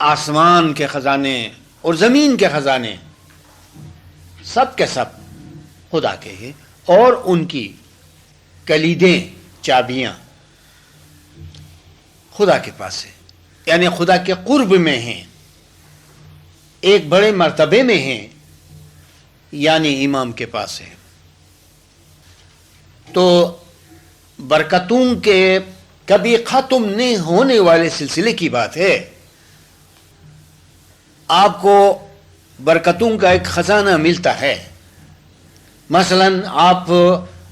آسمان کے خزانے اور زمین کے خزانے سب کے سب خدا کے ہیں، اور ان کی کلیدیں، چابیاں خدا کے پاس ہیں، یعنی خدا کے قرب میں ہیں، ایک بڑے مرتبے میں ہیں، یعنی امام کے پاس ہے۔ تو برکتوں کے کبھی ختم نہیں ہونے والے سلسلے کی بات ہے۔ آپ کو برکتوں کا ایک خزانہ ملتا ہے۔ مثلا آپ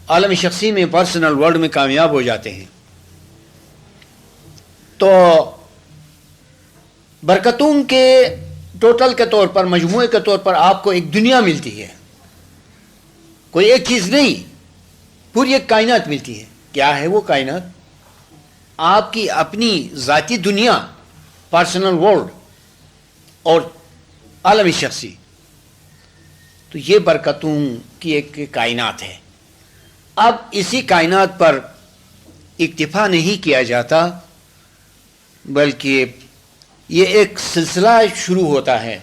عالم شخصی میں، پرسنل ورلڈ میں کامیاب ہو جاتے ہیں تو برکتوں کے ٹوٹل کے طور پر، مجموعے کے طور پر آپ کو ایک دنیا ملتی ہے، کوئی ایک چیز نہیں، پوری ایک کائنات ملتی ہے۔ کیا ہے وہ کائنات؟ آپ کی اپنی ذاتی دنیا، پرسنل ورلڈ اور عالمی شخصی، تو یہ برکتوں کی ایک کائنات ہے۔ اب اسی کائنات پر اکتفا نہیں کیا جاتا، بلکہ یہ ایک سلسلہ شروع ہوتا ہے۔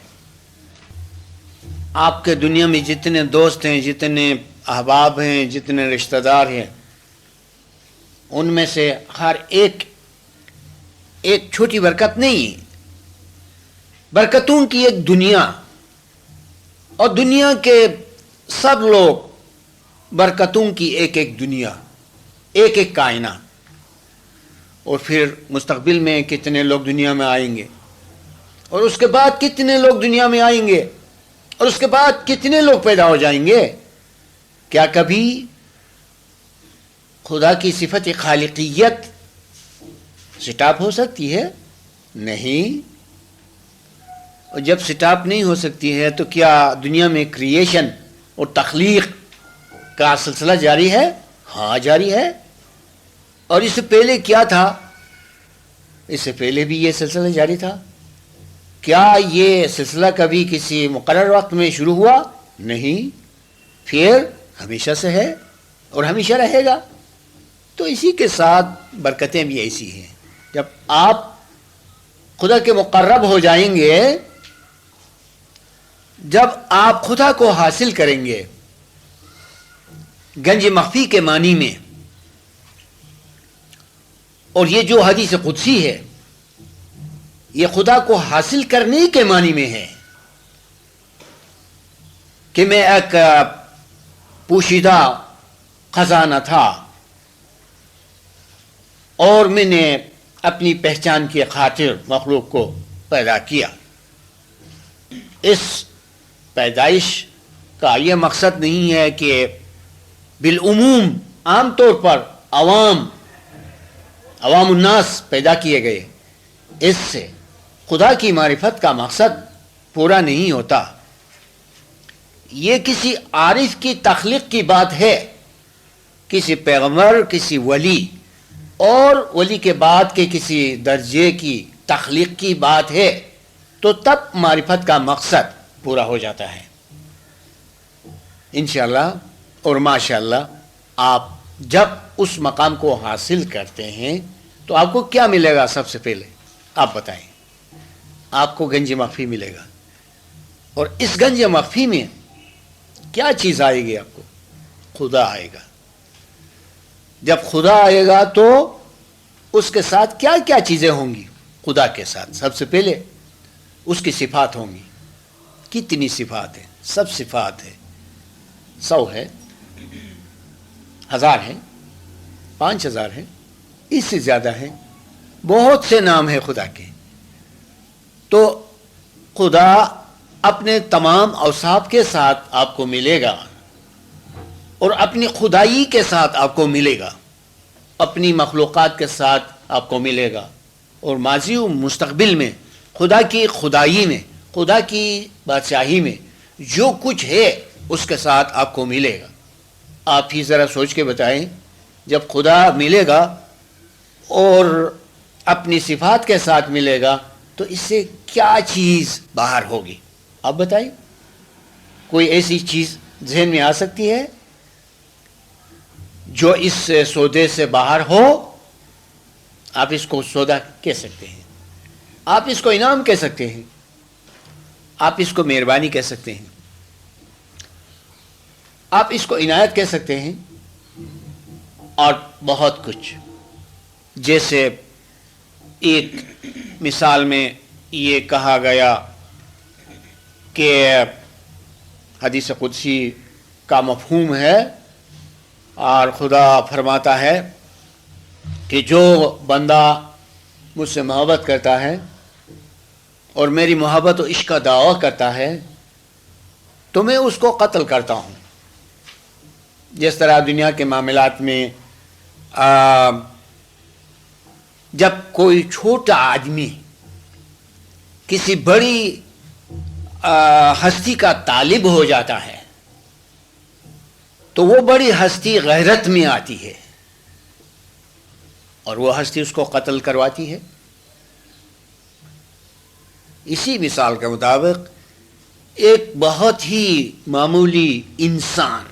آپ کے دنیا میں جتنے دوست ہیں، جتنے احباب ہیں، جتنے رشتہ دار ہیں، ان میں سے ہر ایک چھوٹی برکت نہیں، برکتوں کی ایک دنیا، اور دنیا کے سب لوگ برکتوں کی ایک دنیا، ایک کائنات۔ اور پھر مستقبل میں کتنے لوگ دنیا میں آئیں گے، اور اس کے بعد کتنے لوگ دنیا میں آئیں گے، اور اس کے بعد کتنے لوگ پیدا ہو جائیں گے۔ کیا کبھی خدا کی صفت خالقیت سٹاپ ہو سکتی ہے؟ نہیں۔ اور جب سٹاپ نہیں ہو سکتی ہے تو کیا دنیا میں کریشن اور تخلیق کا سلسلہ جاری ہے؟ ہاں جاری ہے۔ اور اس سے پہلے کیا تھا؟ اس سے پہلے بھی یہ سلسلہ جاری تھا۔ کیا یہ سلسلہ کبھی کسی مقرر وقت میں شروع ہوا؟ نہیں، پھر ہمیشہ سے ہے اور ہمیشہ رہے گا۔ تو اسی کے ساتھ برکتیں بھی ایسی ہیں۔ جب آپ خدا کے مقرب ہو جائیں گے، جب آپ خدا کو حاصل کریں گے گنج مخفی کے معنی میں، اور یہ جو حدیث قدسی ہے یہ خدا کو حاصل کرنے کے معنی میں ہے کہ میں ایک پوشیدہ خزانہ تھا اور میں نے اپنی پہچان کی خاطر مخلوق کو پیدا کیا۔ اس پیدائش کا یہ مقصد نہیں ہے کہ بالعموم عام طور پر عوام الناس پیدا کیے گئے، اس سے خدا کی معرفت کا مقصد پورا نہیں ہوتا۔ یہ کسی عارف کی تخلیق کی بات ہے، کسی پیغمبر، کسی ولی اور ولی کے بعد کے کسی درجے کی تخلیق کی بات ہے، تو تب معرفت کا مقصد پورا ہو جاتا ہے۔ انشاءاللہ اور ماشاءاللہ آپ جب اس مقام کو حاصل کرتے ہیں تو آپ کو کیا ملے گا؟ سب سے پہلے آپ بتائیں۔ آپ کو گنج مخفی ملے گا، اور اس گنج مخفی میں کیا چیز آئے گی؟ آپ کو خدا آئے گا۔ جب خدا آئے گا تو اس کے ساتھ کیا کیا چیزیں ہوں گی؟ خدا کے ساتھ سب سے پہلے اس کی صفات ہوں گی۔ کتنی صفات ہیں؟ سب صفات ہے، 100 ہے، 1000 ہے، 5000 ہے، اس سے زیادہ ہے، بہت سے نام ہیں خدا کے۔ تو خدا اپنے تمام اوصاف کے ساتھ آپ کو ملے گا، اور اپنی خدائی کے ساتھ آپ کو ملے گا، اپنی مخلوقات کے ساتھ آپ کو ملے گا، اور ماضی و مستقبل میں خدا کی خدائی میں، خدا کی بادشاہی میں جو کچھ ہے اس کے ساتھ آپ کو ملے گا۔ آپ ہی ذرا سوچ کے بتائیں، جب خدا ملے گا اور اپنی صفات کے ساتھ ملے گا تو اس سے کیا چیز باہر ہوگی؟ آپ بتائیں، کوئی ایسی چیز ذہن میں آ سکتی ہے جو اس سودے سے باہر ہو؟ آپ اس کو سودا کہہ سکتے ہیں۔ آپ اس کو انعام کہہ سکتے ہیں، آپ اس کو مہربانی کہہ سکتے ہیں، آپ اس کو عنایت کہہ سکتے ہیں، اور بہت کچھ. جیسے ایک مثال میں یہ کہا گیا کہ حدیث قدسی کا مفہوم ہے، اور خدا فرماتا ہے کہ جو بندہ مجھ سے محبت کرتا ہے اور میری محبت و عشق کا دعویٰ کرتا ہے تو میں اس کو قتل کرتا ہوں. جس طرح دنیا کے معاملات میں جب کوئی چھوٹا آدمی کسی بڑی ہستی کا طالب ہو جاتا ہے تو وہ بڑی ہستی غیرت میں آتی ہے اور وہ ہستی اس کو قتل کرواتی ہے. اسی مثال کے مطابق ایک بہت ہی معمولی انسان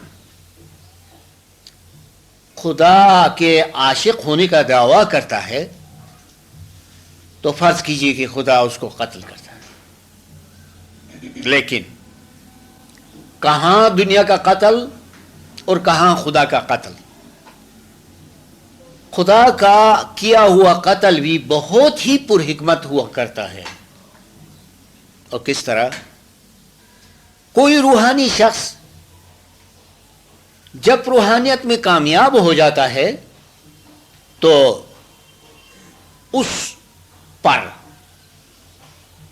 خدا کے عاشق ہونے کا دعویٰ کرتا ہے تو فرض کیجئے کہ خدا اس کو قتل کرتا ہے. لیکن کہاں دنیا کا قتل اور کہاں خدا کا قتل؟ خدا کا کیا ہوا قتل بھی بہت ہی پرحکمت ہوا کرتا ہے. اور کس طرح؟ کوئی روحانی شخص جب روحانیت میں کامیاب ہو جاتا ہے تو اس پر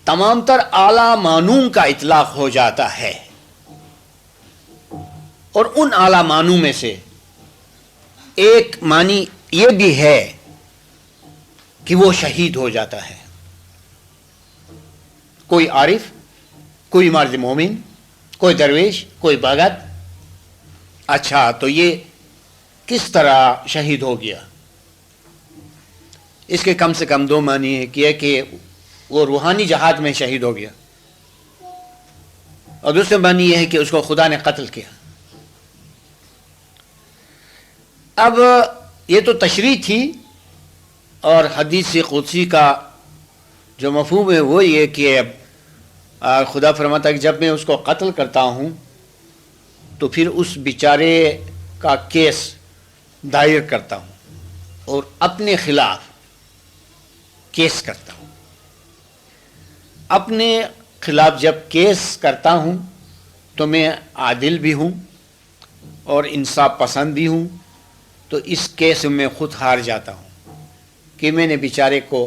تمام تر اعلیٰ معنوں کا اطلاق ہو جاتا ہے، اور ان اعلیٰ معنوں میں سے ایک معنی یہ بھی ہے کہ وہ شہید ہو جاتا ہے. کوئی عارف، کوئی مرد مومن، کوئی درویش، کوئی بھگت. اچھا، تو یہ کس طرح شہید ہو گیا؟ اس کے کم سے کم دو معنی ہے کہ وہ روحانی جہاد میں شہید ہو گیا، اور دوسرے معنی یہ ہے کہ اس کو خدا نے قتل کیا. اب یہ تو تشریح تھی، اور حدیث قدسی کا جو مفہوم ہے وہ یہ کہ خدا فرماتا ہے کہ جب میں اس کو قتل کرتا ہوں تو پھر اس بیچارے کا کیس دائر کرتا ہوں اور اپنے خلاف کیس کرتا ہوں. اپنے خلاف جب کیس کرتا ہوں تو میں عادل بھی ہوں اور انصاف پسند بھی ہوں، تو اس کیس میں خود ہار جاتا ہوں کہ میں نے بیچارے کو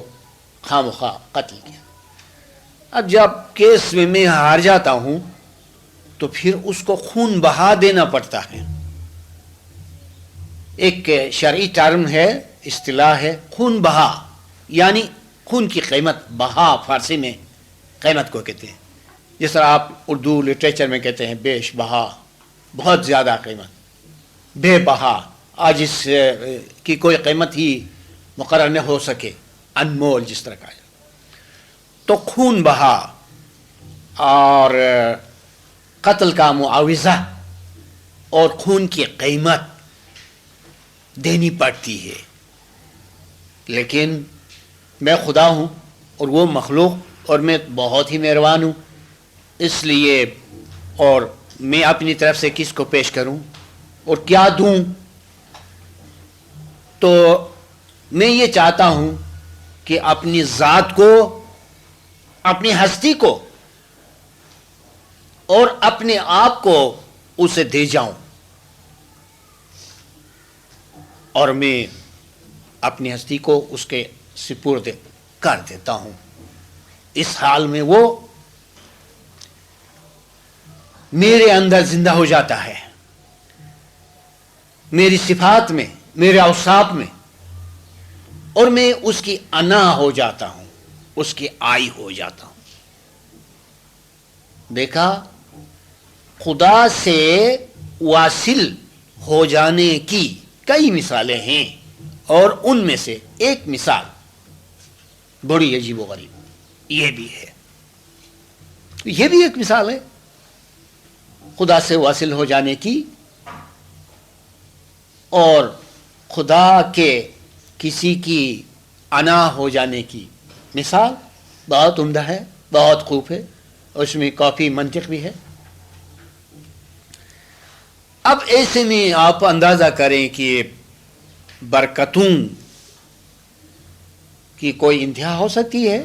خواہ مخواہ قتل کیا. اب جب کیس میں ہار جاتا ہوں تو پھر اس کو خون بہا دینا پڑتا ہے. ایک شرعی ٹرم ہے، اصطلاح ہے خون بہا، یعنی خون کی قیمت. بہا فارسی میں قیمت کو کہتے ہیں، جس طرح آپ اردو لٹریچر میں کہتے ہیں بیش بہا، بہت زیادہ قیمت. بے بہا، آج اس کی کوئی قیمت ہی مقرر نہ ہو سکے، انمول جس طرح کا. تو خون بہا اور قتل کا معاوضہ اور خون کی قیمت دینی پڑتی ہے. لیکن میں خدا ہوں اور وہ مخلوق، اور میں بہت ہی مہربان ہوں، اس لیے اور میں اپنی طرف سے کس کو پیش کروں اور کیا دوں؟ تو میں یہ چاہتا ہوں کہ اپنی ذات کو، اپنی ہستی کو اور اپنے آپ کو اسے دے جاؤں، اور میں اپنی ہستی کو اس کے سپرد کر دیتا ہوں. اس حال میں وہ میرے اندر زندہ ہو جاتا ہے، میری صفات میں، میرے اوصاف میں، اور میں اس کی انا ہو جاتا ہوں، اس کی آئی ہو جاتا ہوں. دیکھا، خدا سے واصل ہو جانے کی کئی مثالیں ہیں، اور ان میں سے ایک مثال بڑی عجیب و غریب یہ بھی ہے. یہ بھی ایک مثال ہے خدا سے واصل ہو جانے کی، اور خدا کے کسی کی انا ہو جانے کی مثال. بہت عمدہ ہے، بہت خوب ہے، اس میں کافی منطق بھی ہے۔ اب ایسے میں آپ اندازہ کریں کہ برکتوں کی کوئی انتہا ہو سکتی ہے؟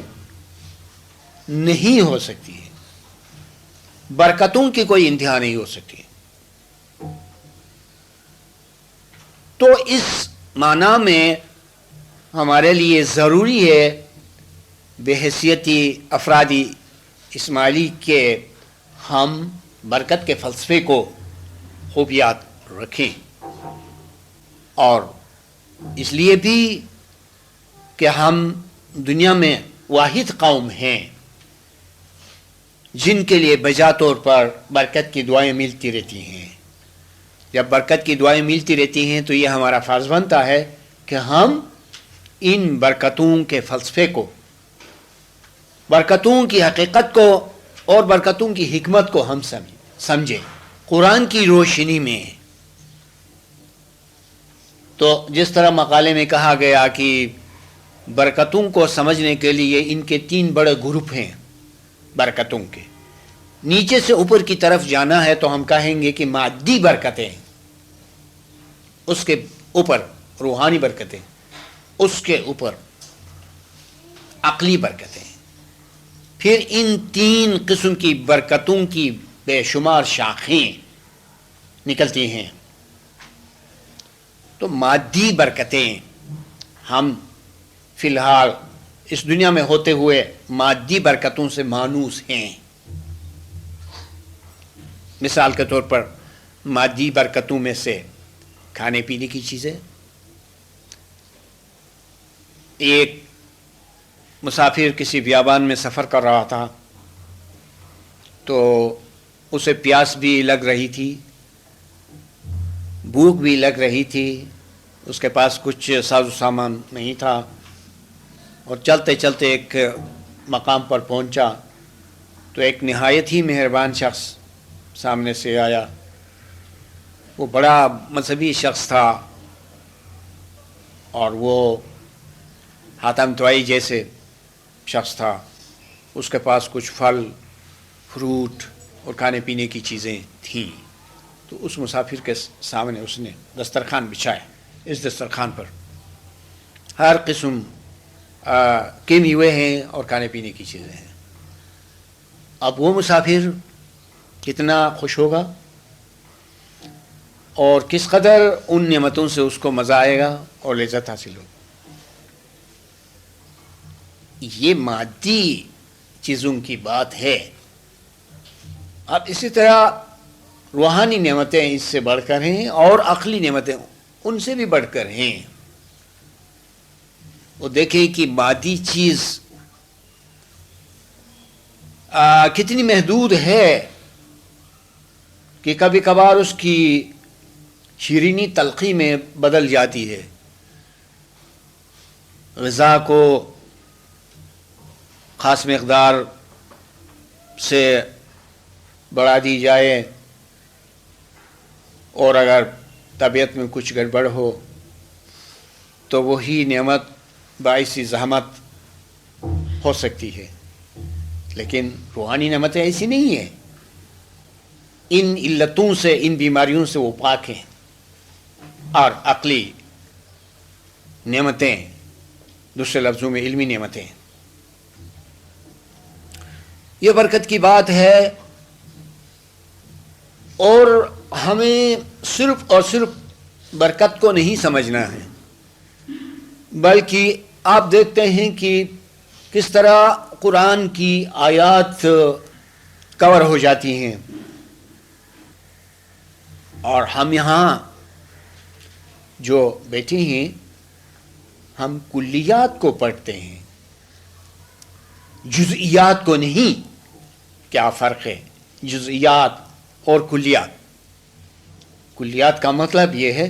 نہیں ہو سکتی ہے، برکتوں کی کوئی انتہا نہیں ہو سکتی۔ تو اس معنی میں ہمارے لیے ضروری ہے بحیثیتی افرادی اسماعیلی کے ہم برکت کے فلسفے کو خوب یاد رکھیں، اور اس لیے بھی کہ ہم دنیا میں واحد قوم ہیں جن کے لیے بجا طور پر برکت کی دعائیں ملتی رہتی ہیں۔ جب برکت کی دعائیں ملتی رہتی ہیں تو یہ ہمارا فرض بنتا ہے کہ ہم ان برکتوں کے فلسفے کو، برکتوں کی حقیقت کو اور برکتوں کی حکمت کو ہم سمجھیں قرآن کی روشنی میں۔ تو جس طرح مقالے میں کہا گیا کہ برکتوں کو سمجھنے کے لیے ان کے 3 بڑے گروپ ہیں برکتوں کے۔ نیچے سے اوپر کی طرف جانا ہے تو ہم کہیں گے کہ مادی برکتیں، اس کے اوپر روحانی برکتیں، اس کے اوپر عقلی برکتیں، پھر ان 3 قسم کی برکتوں کی بے شمار شاخیں نکلتی ہیں۔ تو مادی برکتیں، ہم فی الحال اس دنیا میں ہوتے ہوئے مادی برکتوں سے مانوس ہیں۔ مثال کے طور پر مادی برکتوں میں سے کھانے پینے کی چیزیں۔ ایک مسافر کسی بیابان میں سفر کر رہا تھا تو اسے پیاس بھی لگ رہی تھی، بھوک بھی لگ رہی تھی، اس کے پاس کچھ ساز و سامان نہیں تھا، اور چلتے چلتے ایک مقام پر پہنچا تو ایک نہایت ہی مہربان شخص سامنے سے آیا۔ وہ بڑا مذہبی شخص تھا اور وہ حاتم طائی جیسے شخص تھا، اس کے پاس کچھ پھل فروٹ اور کھانے پینے کی چیزیں تھیں۔ تو اس مسافر کے سامنے اس نے دسترخوان بچھایا۔ اس دسترخوان پر ہر قسم کے میوے ہیں اور کھانے پینے کی چیزیں ہیں۔ اب وہ مسافر کتنا خوش ہوگا اور کس قدر ان نعمتوں سے اس کو مزہ آئے گا اور لذت حاصل ہوگا۔ یہ مادی چیزوں کی بات ہے۔ اب اسی طرح روحانی نعمتیں اس سے بڑھ کر ہیں اور عقلی نعمتیں ان سے بھی بڑھ کر ہیں۔ وہ دیکھیں کہ مادی چیز کتنی محدود ہے کہ کبھی کبھار اس کی شیرینی تلخی میں بدل جاتی ہے۔ غذا کو خاص مقدار سے بڑھا دی جائے اور اگر طبیعت میں کچھ گڑبڑ ہو تو وہی نعمت باعث زحمت ہو سکتی ہے، لیکن روحانی نعمتیں ایسی نہیں ہیں۔ ان علتوں سے، ان بیماریوں سے وہ پاک ہیں، اور عقلی نعمتیں، دوسرے لفظوں میں علمی نعمتیں، یہ برکت کی بات ہے۔ اور ہمیں صرف اور صرف برکت کو نہیں سمجھنا ہے، بلکہ آپ دیکھتے ہیں کہ کس طرح قرآن کی آیات کور ہو جاتی ہیں، اور ہم یہاں جو بیٹھے ہیں ہم کلیات کو پڑھتے ہیں، جزئیات کو نہیں۔ کیا فرق ہے جزئیات اور کلیات؟ کلیات کا مطلب یہ ہے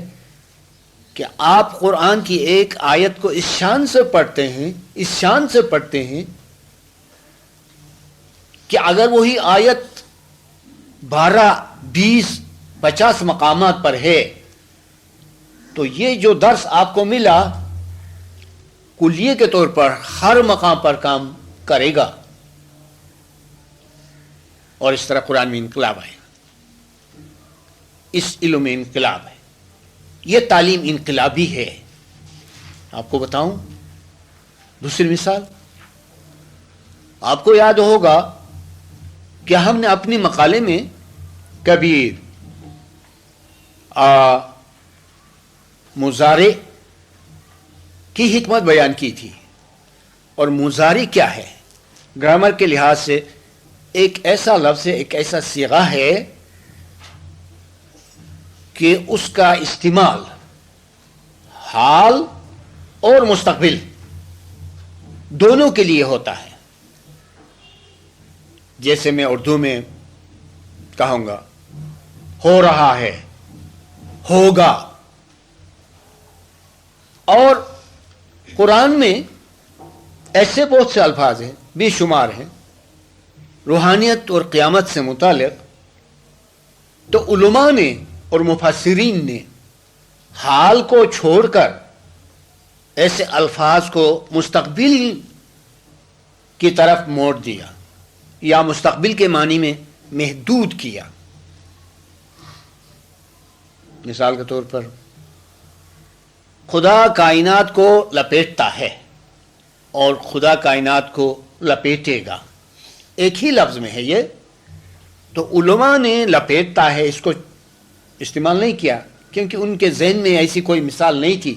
کہ آپ قرآن کی ایک آیت کو اس شان سے پڑھتے ہیں، اس شان سے پڑھتے ہیں کہ اگر وہی آیت 12 20 50 مقامات پر ہے تو یہ جو درس آپ کو ملا کلیے کے طور پر ہر مقام پر کام کرے گا، اور اس طرح قرآن میں انقلاب آئے گا، اس علم میں انقلاب ہے۔ یہ تعلیم انقلابی ہے۔ آپ کو بتاؤں دوسری مثال، آپ کو یاد ہوگا کہ ہم نے اپنے مقالے میں کبھی مضارع کی حکمت بیان کی تھی، اور مضارع کیا ہے؟ گرامر کے لحاظ سے ایک ایسا لفظ ہے، ایک ایسا صیغہ ہے کہ اس کا استعمال حال اور مستقبل دونوں کے لیے ہوتا ہے۔ جیسے میں اردو میں کہوں گا ہو رہا ہے، ہوگا، اور قرآن میں ایسے بہت سے الفاظ ہیں، بے شمار ہیں، روحانیت اور قیامت سے متعلق۔ تو علماء نے اور مفسرین نے حال کو چھوڑ کر ایسے الفاظ کو مستقبل کی طرف موڑ دیا، یا مستقبل کے معنی میں محدود کیا۔ مثال کے طور پر خدا کائنات کو لپیٹتا ہے اور خدا کائنات کو لپیٹے گا، ایک ہی لفظ میں ہے یہ۔ تو علماء نے لپیٹتا ہے اس کو استعمال نہیں کیا، کیونکہ ان کے ذہن میں ایسی کوئی مثال نہیں تھی،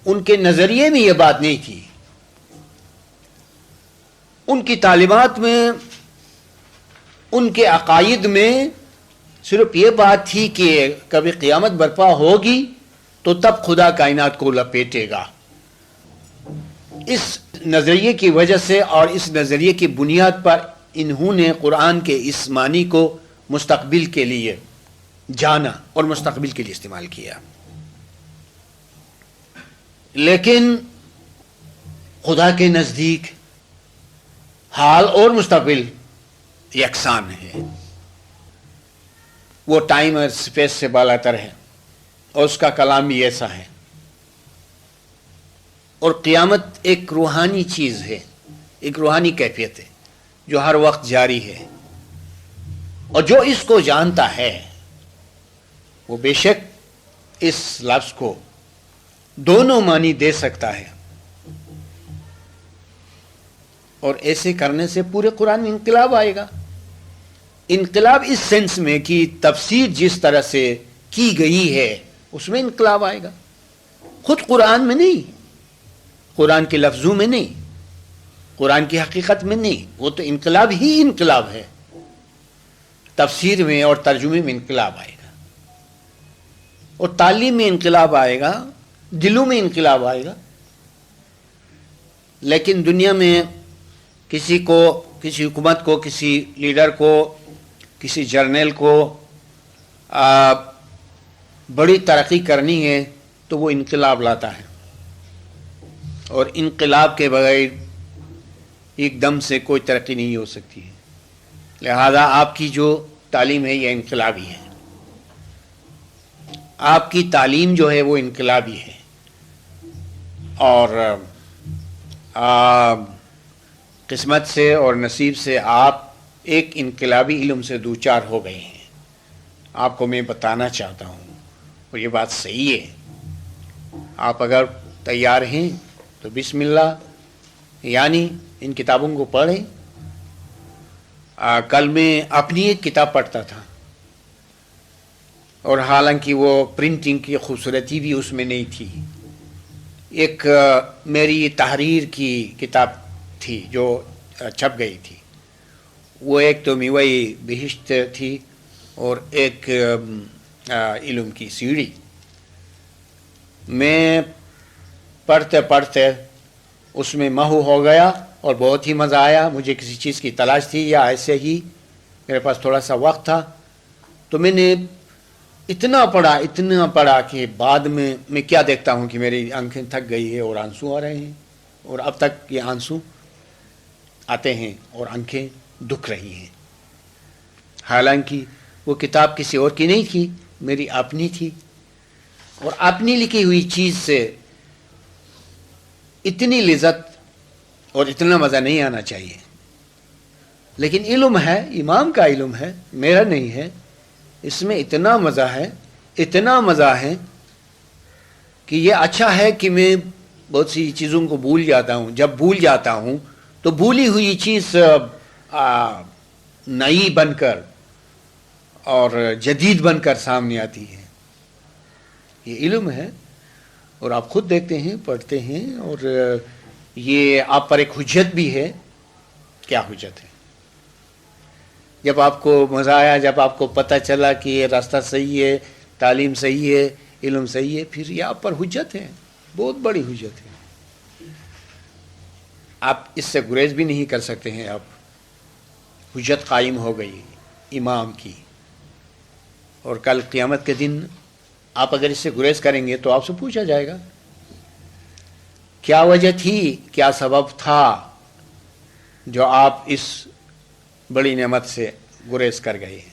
ان کے نظریے میں یہ بات نہیں تھی، ان کی تعلیمات میں، ان کے عقائد میں صرف یہ بات تھی کہ کبھی قیامت برپا ہوگی تو تب خدا کائنات کو لپیٹے گا۔ اس نظریے کی وجہ سے اور اس نظریے کی بنیاد پر انہوں نے قرآن کے اس معنی کو مستقبل کے لیے جانا اور مستقبل کے لیے استعمال کیا۔ لیکن خدا کے نزدیک حال اور مستقبل یکساں ہے، وہ ٹائم اور اسپیس سے بالاتر ہے، اور اس کا کلام بھی ایسا ہے۔ اور قیامت ایک روحانی چیز ہے، ایک روحانی کیفیت ہے جو ہر وقت جاری ہے، اور جو اس کو جانتا ہے وہ بے شک اس لفظ کو دونوں معنی دے سکتا ہے، اور ایسے کرنے سے پورے قرآن میں انقلاب آئے گا۔ انقلاب اس سینس میں کہ تفسیر جس طرح سے کی گئی ہے اس میں انقلاب آئے گا، خود قرآن میں نہیں، قرآن کے لفظوں میں نہیں، قرآن کی حقیقت میں نہیں، وہ تو انقلاب ہی انقلاب ہے۔ تفسیر میں اور ترجمے میں انقلاب آئے گا، اور تعلیم میں انقلاب آئے گا، دلوں میں انقلاب آئے گا۔ لیکن دنیا میں کسی کو، کسی حکومت کو، کسی لیڈر کو، کسی جرنیل کو بڑی ترقی کرنی ہے تو وہ انقلاب لاتا ہے، اور انقلاب کے بغیر ایک دم سے کوئی ترقی نہیں ہو سکتی ہے۔ لہذا آپ کی جو تعلیم ہے یہ انقلابی ہے، آپ کی تعلیم جو ہے وہ انقلابی ہے، اور قسمت سے اور نصیب سے آپ ایک انقلابی علم سے دوچار ہو گئے ہیں۔ آپ کو میں بتانا چاہتا ہوں، اور یہ بات صحیح ہے۔ آپ اگر تیار ہیں تو بسم اللہ، یعنی ان کتابوں کو پڑھیں۔ کل میں اپنی ایک کتاب پڑھتا تھا، اور حالانکہ وہ پرنٹنگ کی خوبصورتی بھی اس میں نہیں تھی، ایک میری تحریر کی کتاب تھی جو چھپ گئی تھی، وہ ایک تو میوئی بہشت تھی اور ایک علم کی سیڑھی۔ میں پڑھتے پڑھتے اس میں محو ہو گیا اور بہت ہی مزہ آیا۔ مجھے کسی چیز کی تلاش تھی، یا ایسے ہی میرے پاس تھوڑا سا وقت تھا، تو میں نے اتنا پڑھا کہ بعد میں کیا دیکھتا ہوں کہ میری آنکھیں تھک گئی ہے اور آنسو آ رہے ہیں، اور اب تک یہ آنسو آتے ہیں اور آنکھیں دکھ رہی ہیں۔ حالانکہ وہ کتاب کسی اور کی نہیں تھی، میری اپنی تھی، اور اپنی لکھی ہوئی چیز سے اتنی لذت اور اتنا مزہ نہیں آنا چاہیے لیکن علم ہے، امام کا علم ہے، میرا نہیں ہے. اس میں اتنا مزہ ہے، اتنا مزہ ہے کہ یہ اچھا ہے کہ میں بہت سی چیزوں کو بھول جاتا ہوں. جب بھول جاتا ہوں تو بھولی ہوئی چیز نئی بن کر اور جدید بن کر سامنے آتی ہے. یہ علم ہے، اور آپ خود دیکھتے ہیں، پڑھتے ہیں، اور یہ آپ پر ایک حجت بھی ہے. کیا حجت ہے؟ جب آپ کو مزہ آیا، جب آپ کو پتہ چلا کہ یہ راستہ صحیح ہے، تعلیم صحیح ہے، علم صحیح ہے، پھر یہ آپ پر حجت ہے، بہت بڑی حجت ہے. آپ اس سے گریز بھی نہیں کر سکتے ہیں. آپ حجت قائم ہو گئی امام کی، اور کل قیامت کے دن آپ اگر اس سے گریز کریں گے تو آپ سے پوچھا جائے گا کیا وجہ تھی، کیا سبب تھا جو آپ اس بڑی نعمت سے گریز کر گئے ہیں.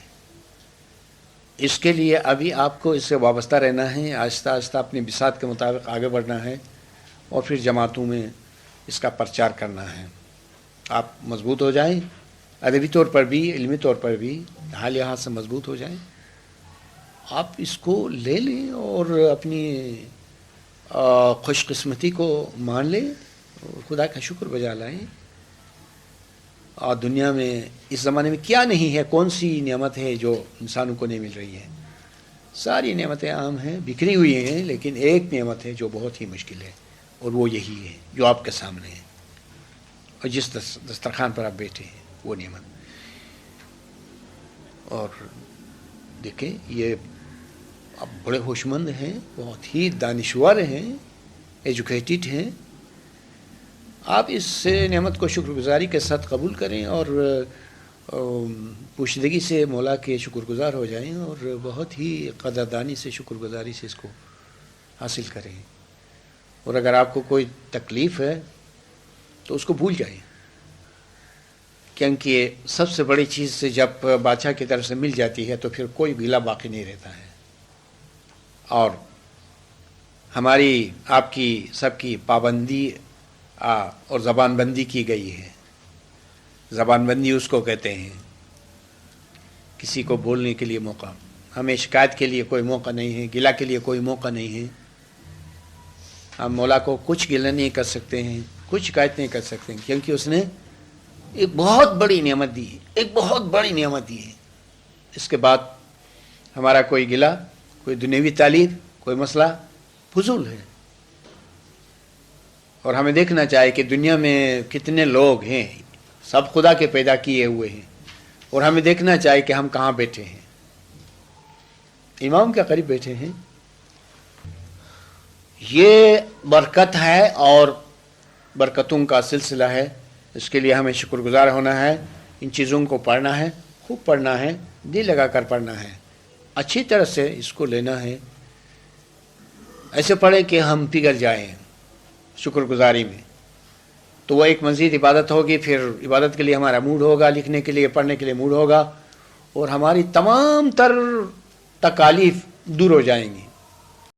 اس کے لیے ابھی آپ کو اس سے وابستہ رہنا ہے، آہستہ آہستہ اپنی بساط کے مطابق آگے بڑھنا ہے، اور پھر جماعتوں میں اس کا پرچار کرنا ہے. آپ مضبوط ہو جائیں، ادبی طور پر بھی، علمی طور پر بھی حال لحاظ سے مضبوط ہو جائیں. آپ اس کو لے لیں اور اپنی خوش قسمتی کو مان لیں اور خدا کا شکر بجا لائیں. اور دنیا میں اس زمانے میں کیا نہیں ہے، کون سی نعمت ہے جو انسانوں کو نہیں مل رہی ہے؟ ساری نعمتیں عام ہیں، بکھری ہوئی ہیں، لیکن ایک نعمت ہے جو بہت ہی مشکل ہے، اور وہ یہی ہے جو آپ کے سامنے ہے، اور جس دسترخوان پر آپ بیٹھے ہیں وہ نعمت. اور دیکھیں یہ آپ بڑے ہوش مند ہیں، بہت ہی دانشور ہیں، ایجوکیٹڈ ہیں. آپ اس نعمت کو شکر گزاری کے ساتھ قبول کریں، اور پوشیدگی سے مولا کے شکر گزار ہو جائیں، اور بہت ہی قدردانی سے، شکر گزاری سے اس کو حاصل کریں. اور اگر آپ کو کوئی تکلیف ہے تو اس کو بھول جائیں، کیونکہ سب سے بڑی چیز سے جب بادشاہ کی طرف سے مل جاتی ہے تو پھر کوئی بھیلا باقی نہیں رہتا ہے. اور ہماری، آپ کی، سب کی پابندی اور زبان بندی کی گئی ہے. زبان بندی اس کو کہتے ہیں، کسی کو بولنے کے لیے موقع. ہمیں شکایت کے لیے کوئی موقع نہیں ہے، گلہ کے لیے کوئی موقع نہیں ہے. ہم مولا کو کچھ گلہ نہیں کر سکتے ہیں، کچھ شکایت نہیں کر سکتے ہیں، کیونکہ اس نے ایک بہت بڑی نعمت دی ہے، ایک بہت بڑی نعمت دی ہے. اس کے بعد ہمارا کوئی گلہ، کوئی دنیوی تعلیم، کوئی مسئلہ فضول ہے. اور ہمیں دیکھنا چاہیے کہ دنیا میں کتنے لوگ ہیں، سب خدا کے پیدا کیے ہوئے ہیں، اور ہمیں دیکھنا چاہیے کہ ہم کہاں بیٹھے ہیں. امام کے قریب بیٹھے ہیں. یہ برکت ہے اور برکتوں کا سلسلہ ہے. اس کے لیے ہمیں شکر گزار ہونا ہے. ان چیزوں کو پڑھنا ہے، خوب پڑھنا ہے، دل لگا کر پڑھنا ہے، اچھی طرح سے اس کو لینا ہے. ایسے پڑھیں کہ ہم پگھل جائیں شکر گزاری میں، تو وہ ایک مزید عبادت ہوگی. پھر عبادت کے لیے ہمارا موڈ ہوگا، لکھنے کے لیے، پڑھنے کے لیے موڈ ہوگا، اور ہماری تمام تر تکالیف دور ہو جائیں گی.